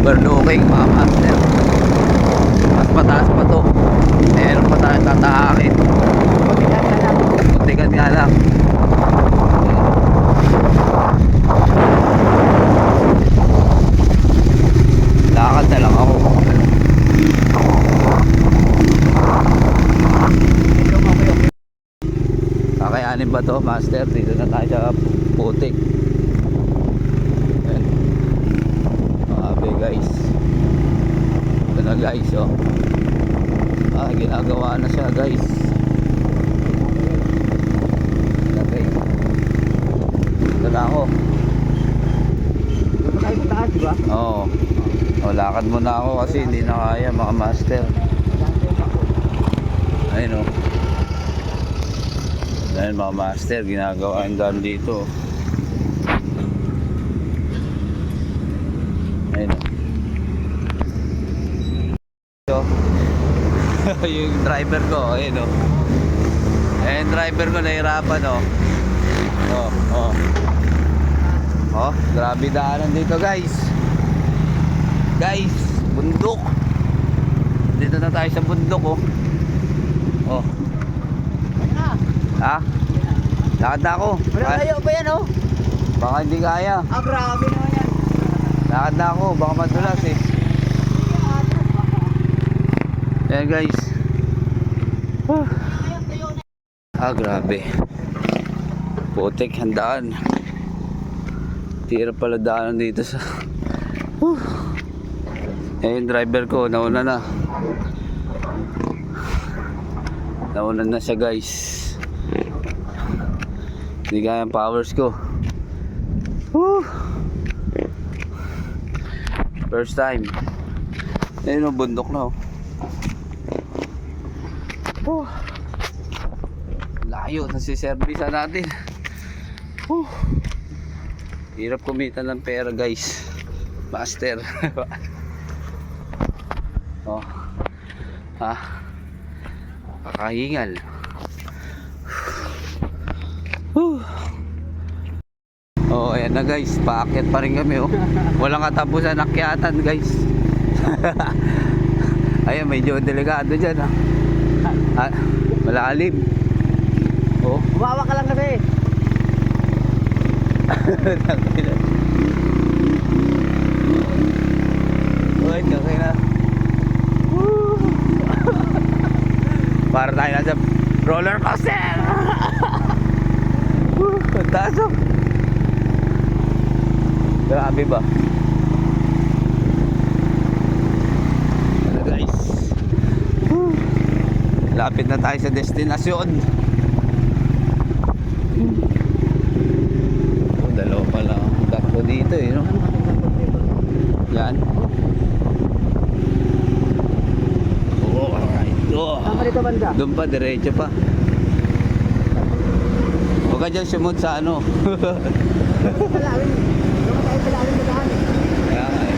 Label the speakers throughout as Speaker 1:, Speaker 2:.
Speaker 1: overlooking mga master. Mas mataas pa to. Meron pa tayo tatahakin. Kuntikan nga lang. Lakad na lang ako. Kakayanin ba to master? Dito na tayo sa putik. Ayan. Makabe guys. Ito na guys oh. Ginagawa na siya guys. Okay. Ito na ako.
Speaker 2: Ito tayo sa taas, diba?
Speaker 1: Oo. Lakad muna ako kasi hindi na kaya mga master. Ayun o. Dahil mga master, ginagawa ang dam dito. Ayun o. Yung driver ko, ayun o. Ayun driver ko, nahirapan o. Grabe daanan dito guys. Guys, bundok. Dito na tayo sa bundok oh. Ha? Lakad na ako.
Speaker 2: Wala kayo pa yan oh.
Speaker 1: Baka hindi kaya.
Speaker 2: Grabe naman yan.
Speaker 1: Lakad na ako, baka madulas eh. Ayan guys. Grabe. Putik, handaan. Tira pala daanan dito sa yung driver ko, nauna na. Nauna na siya guys. Hindi kaya ang powers ko. First time. Ayun o, bundok na oh. Layo, nasiservisa natin. Hirap kumita ng pera guys. Master. Kakahingal. Ayan na guys, paakyat pa rin kami oh. Walang katapusan akyatan guys. Ayan, medyo delikado dyan malalim.
Speaker 2: Umawa ka lang kasi.
Speaker 1: Okay na. Para tayo nasa roller coaster. Taas. Grabe ba? Ano guys? Lapit na tayo sa destinasyon. Dalawa pala ang takbo dito eh, no? Yan. Alright.
Speaker 2: Saan ka dito banda?
Speaker 1: Doon pa, diretso pa. Huwag ka dyan sumunod sa ano.
Speaker 2: Palawin. Doon tayo palawin sa daan.
Speaker 1: Kaya nga eh.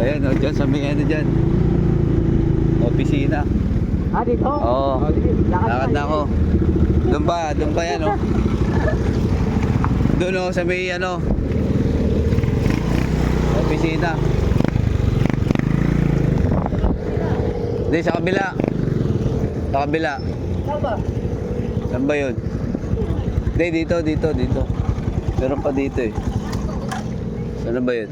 Speaker 1: Ayan o, dyan sa may ano dyan. Opisina.
Speaker 2: Dito?
Speaker 1: Oo. Lakad na ako. Doon pa yan o. Doon o, sa may ano opisina. Hindi, sa kabila. Sa kabila.
Speaker 2: Saan ba?
Speaker 1: Saan ba yun? Hindi, dito. Meron pa dito eh. Saan ba yun?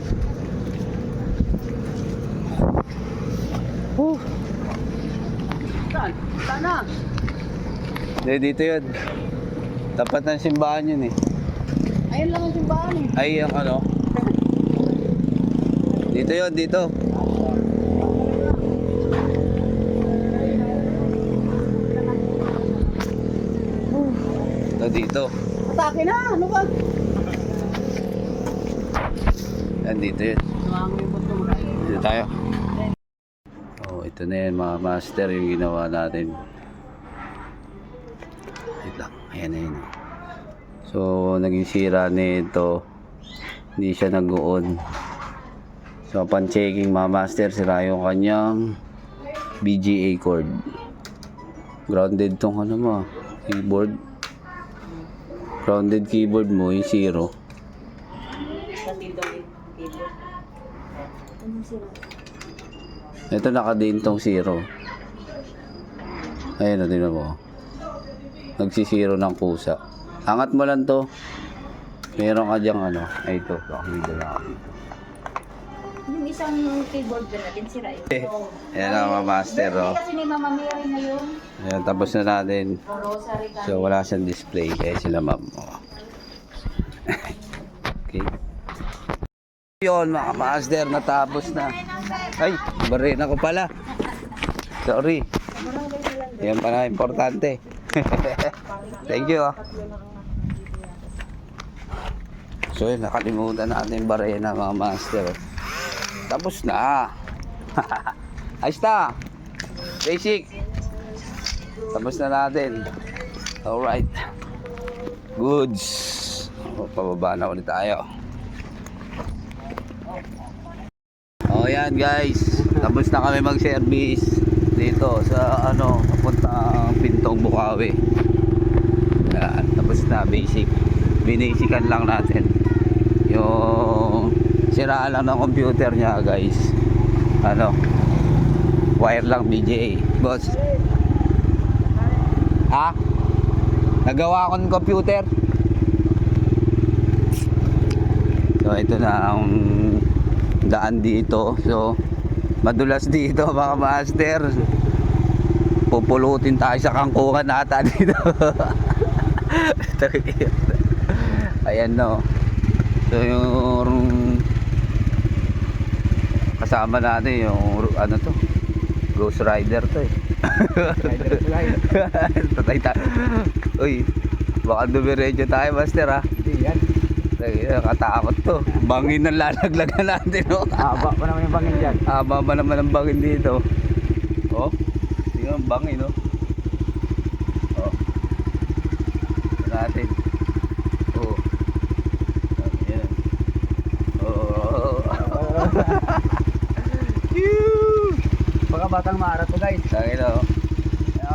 Speaker 2: Saan na?
Speaker 1: Hindi, dito yun. Tapat ng simbahan yun eh.
Speaker 2: Ayun lang ang simbahan eh.
Speaker 1: Ay, ang ano? Dito yun, dito. Dito.
Speaker 2: Atake na! Ano ba?
Speaker 1: Yan, dito yun. Dito tayo. Ito na yan mga master, yung ginawa natin. Wait lang. Ayan na yun. So, naging sira nito. Hindi siya nag-on. So, upon checking mga master, sira yung kanyang BGA cord. Grounded tong ano mo, keyboard. Grounded keyboard mo, yung 0.
Speaker 3: Sa dito keyboard.
Speaker 2: Anong sira?
Speaker 1: Ito nakadiin tong 0. Ayun, tingnan mo. Nagsisiro ng kusa. Angat mo lang to. Meron ka diyang ano. Ay, ito. Pakita lang ako.
Speaker 3: Yung isang keyboard ba natin sira yun.
Speaker 1: Ayan ang mga master, oh.
Speaker 3: Kasi ni Mama Mary na yun.
Speaker 1: Ayan, tapos na natin.
Speaker 3: Rosary ka.
Speaker 1: So, wala siyang display. Kaya sila ma'am. Oh. Okay. Yun, mga master. Natapos na. Ay, barin ako pala. Sorry. Yan pala importante. Thank you, ah. So, yun, nakalimutan natin yung barena, mga master. Tapos na. Ayos na. Basic. Tapos na natin. Alright. Goods. O, pababa na ulit tayo. O, yan guys. Tapos na kami mag-service dito sa ano, papuntang Pintong Bukawi. Yan. Tapos na, basic. Binasican lang natin. Yung siraan lang ng computer niya guys. Ano, wire lang BGA. Boss, ha? Nagawa ko ng computer. So ito na ang daan dito. So madulas dito mga master. Pupulutin tayo sa kangkungan nata dito. Ayan no. So yung kasama natin yung ano to, Ghost Rider to eh. Tatay tayo. Uy, baka dumiretso tayo master ha.
Speaker 2: Hindi yan.
Speaker 1: Katakot to. Bangin ang lalaglagan natin no.
Speaker 2: Haba pa naman yung bangin dyan.
Speaker 1: Haba pa naman ang bangin dito. Oh, tingnan ang bangin no. Oh. Ito natin. Oh. Ayan. Oh.
Speaker 2: Baka batang maara to guys.
Speaker 1: Sabi no.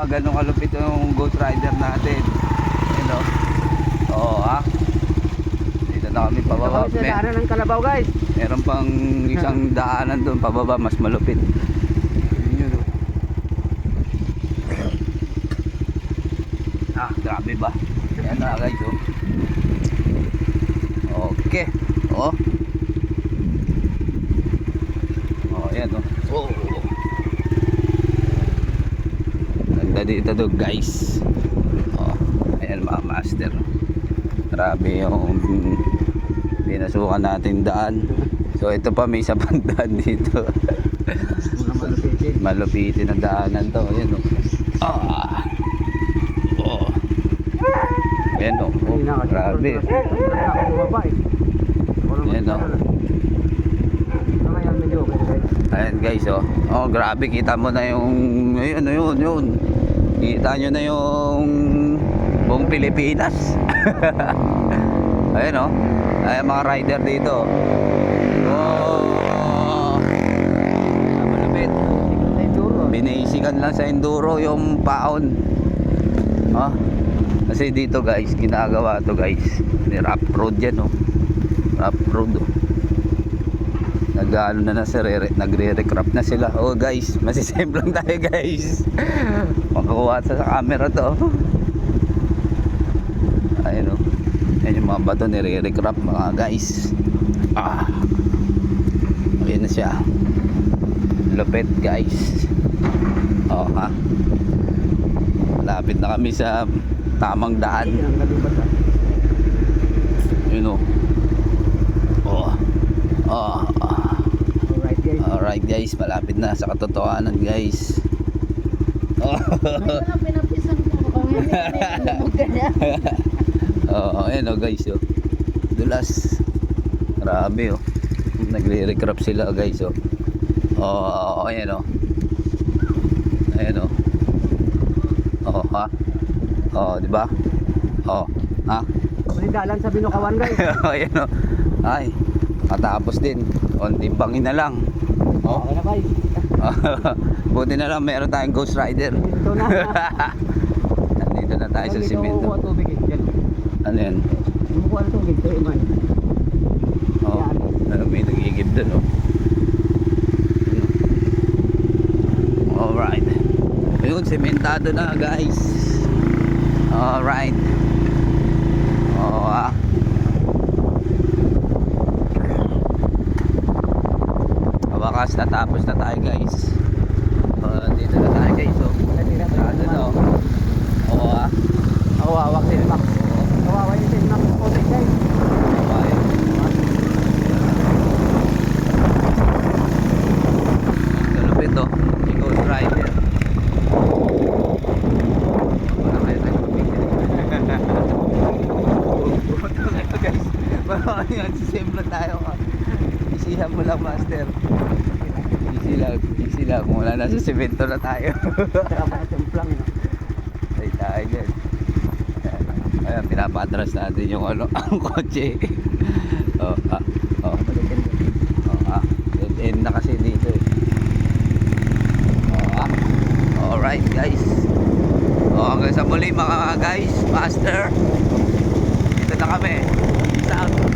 Speaker 1: Ganun kalupit yung Ghost Rider natin. Ayun no. Oo ha. Dito na kami pababa.
Speaker 2: Sa daanan ng Kalabaw guys.
Speaker 1: Meron pang isang daanan doon pababa, mas malupit. Yun, no? Ah, grabe ba? Ayan na guys, oh. Okay. Oh. Oh, ayan, oh. Oh. Ganda dito do guys. Oh, ayan mga master. Grabe yung pinasukan natin daan. So ito pa may isa pang daan dito.
Speaker 2: Mga malupitin.
Speaker 1: Malupitin ang daanan to. Ayan o. Ah. Oh. Ayan o. Oh, grabe. Ayan o. Ayan guys o. Oh grabe, kita mo na yung ayun, yun. Kita nyo na yung buong Pilipinas. Ayan o. Ayan mga rider dito. Oh. Malupit. Binasican lang sa enduro yung paon. Ah. Kasi dito guys, ginagawa to guys. Rough road yan oh. Rough road oh. Nag-ano na nagre-recrap na sila. Oh guys, masisave lang tayo guys. Makakuha sa camera to. Ayun oh. Yan yung mga bato nire-recrap mga guys. Ah. Ayan na siya. Lupit guys. Oh ha. Malapit na kami sa tamang daan. Yun oh. Oh. Oh.
Speaker 2: Alright guys.
Speaker 1: Alright guys, malapit na sa katotohanan guys. Oh.
Speaker 3: Ano pinapisan ko? Kung hindi ganyan.
Speaker 1: Oh, ayan oh guys oh. Dulas. Grabe oh. Nagre-recrap sila guys oh. Oh, ayan oh. Ayan oh. Oh, ha. Oh, di ba? Oh, ha.
Speaker 2: Dalan sa Binukawan guys.
Speaker 1: Ayan oh. Ay, matapos din. Konting bangin na lang. Oh.
Speaker 2: Okay na guys.
Speaker 1: Buti na lang meron tayong Ghost Rider.
Speaker 2: Ito na.
Speaker 1: Nandito na tayo sa
Speaker 2: Dito
Speaker 1: simento.
Speaker 2: kukuha tubig eh. Diyan.
Speaker 1: Ano yan?
Speaker 2: Kumukuha ng tubig. Ito yung man.
Speaker 1: Oh, ano, may nagigib dun, oh. Alright. Ayun, sementado na, guys. Alright. Oh, wakas, natapos na tayo, guys. Dito na tayo, guys, oh. Sado na, oh. Oo,
Speaker 2: Ako hawak din Max. Kawawa yung din Max. Tubig guys.
Speaker 1: Okay. Kalupit, oh. Yung Ghost Rider. Wala kayo nagpapigil. Ito, guys. Parang yan, sisembla tayo. Isihan mo lang, master. Easy lang. Wala na sa semento na tayo.
Speaker 2: Saka pa itong plang yun.
Speaker 1: Ay tayo dyan. Ayan, pinapatras natin yung ano, ang kotse. Oh. Dead end na kasi dito eh. Alright, guys. Hanggang sa muli mga guys, master. Dito na kami. Peace out.